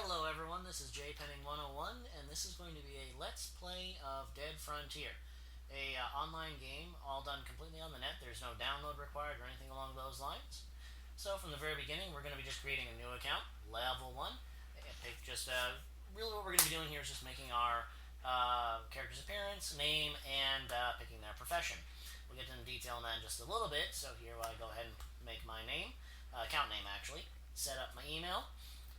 Hello everyone, this is JPenning101, and this is going to be a Let's Play of Dead Frontier. A online game, all done completely on the net. There's no download required or anything along those lines. So from the very beginning, we're going to be just creating a new account, level 1. Really what we're going to be doing here is just making our character's appearance, name, and picking their profession. We'll get into detail on that in just a little bit, so here I go ahead and make my name, account name actually, set up my email.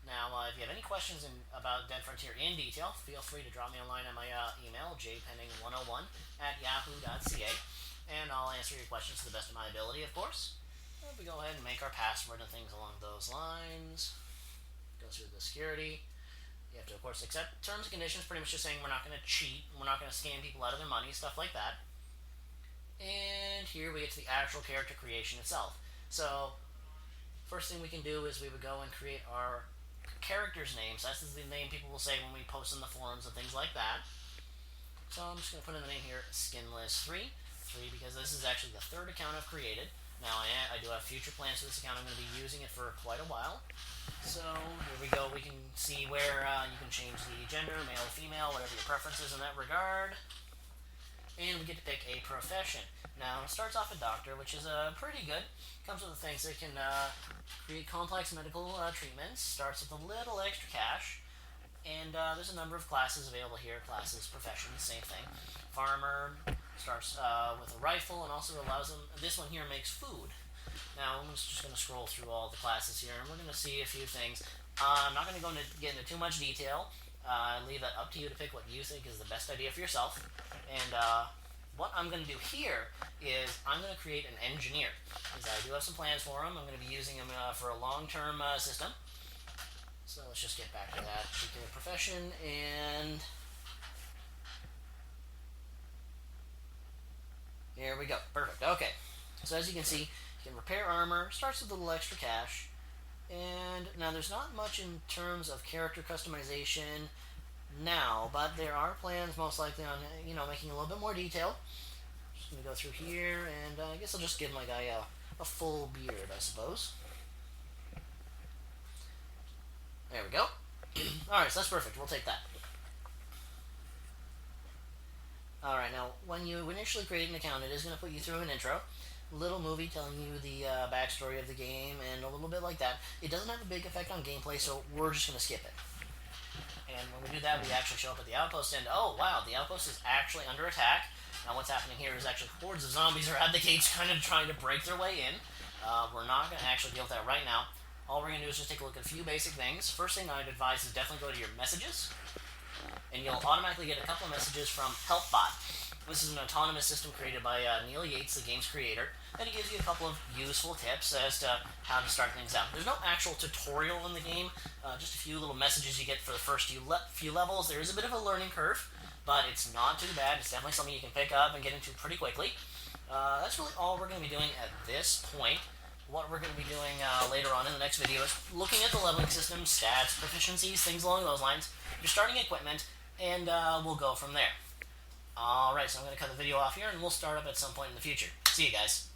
Now, if you have any questions about Dead Frontier in detail, feel free to drop me a line on my email, jpenning101 at yahoo.ca, and I'll answer your questions to the best of my ability, of course. And we go ahead and make our password and things along those lines. Go through the security. You have to, of course, accept terms and conditions, pretty much just saying we're not going to cheat, we're not going to scam people out of their money, stuff like that. And here we get to the actual character creation itself. So, first thing we can do is we would go and create our character's name. So that's the name people will say when we post in the forums and things like that. So I'm just going to put in the name here, Skinless3, because this is actually the third account I've created. Now I do have future plans for this account. I'm going to be using it for quite a while. So here we go. We can see where you can change the gender, male, female, whatever your preference is in that regard. And we get to pick a profession. Now, it starts off a doctor, which is pretty good. Comes with the things that can create complex medical treatments. Starts with a little extra cash. And there's a number of classes available here. Classes, professions, same thing. Farmer starts with a rifle and also allows them... This one here makes food. Now, I'm just going to scroll through all the classes here, and we're going to see a few things. I'm not going to get into too much detail. Leave that up to you to pick what you think is the best idea for yourself. And what I'm going to do here is I'm going to create an engineer, because I do have some plans for him. I'm going to be using him for a long-term system. So let's just get back to that particular profession, and here we go. Perfect. Okay. So as you can see, you can repair armor, starts with a little extra cash, and now there's not much in terms of character customization now, but there are plans most likely on making a little bit more detail. Just gonna go through here, and I guess I'll just give my guy a full beard, I suppose. There we go. Alright, so that's perfect. We'll take that. Alright, now when you initially create an account, it is going to put you through an intro. Little movie telling you the backstory of the game and a little bit like that. It doesn't have a big effect on gameplay, so we're just going to skip it. And when we do that, we actually show up at the outpost, and oh wow, the outpost is actually under attack. Now what's happening here is actually hordes of zombies are at the gates kind of trying to break their way in. We're not going to actually deal with that right now. All we're going to do is just take a look at a few basic things. First thing I'd advise is definitely go to your messages, and you'll automatically get a couple of messages from HelpBot. This is an autonomous system created by Neil Yates, the game's creator, and it gives you a couple of useful tips as to how to start things out. There's no actual tutorial in the game, just a few little messages you get for the first few levels. There is a bit of a learning curve, but it's not too bad. It's definitely something you can pick up and get into pretty quickly. That's really all we're going to be doing at this point. What we're going to be doing later on in the next video is looking at the leveling system, stats, proficiencies, things along those lines, your starting equipment, and we'll go from there. Alright, so I'm going to cut the video off here, and we'll start up at some point in the future. See you guys.